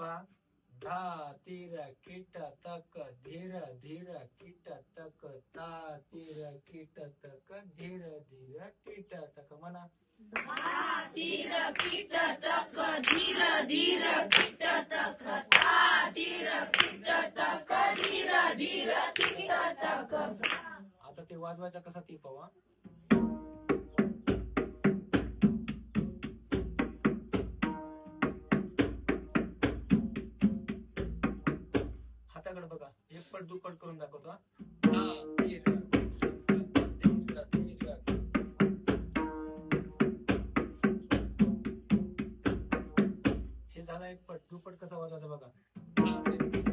पहा धा तीर किट तक धीर धीर किट तक ता तीर किट तक धीर धीर किट तक म्हणा धा तीर किट तक धीर धीर किट तक धा तीर किट तक धीर धीर किट तक. आता ते वाजवायचा कसा ती पहा हाताकडे बघा एक पट दुप्पट करून दाखवतो हा. हे झाला एक पट दुप्पट कसा वाजवायचा बघा.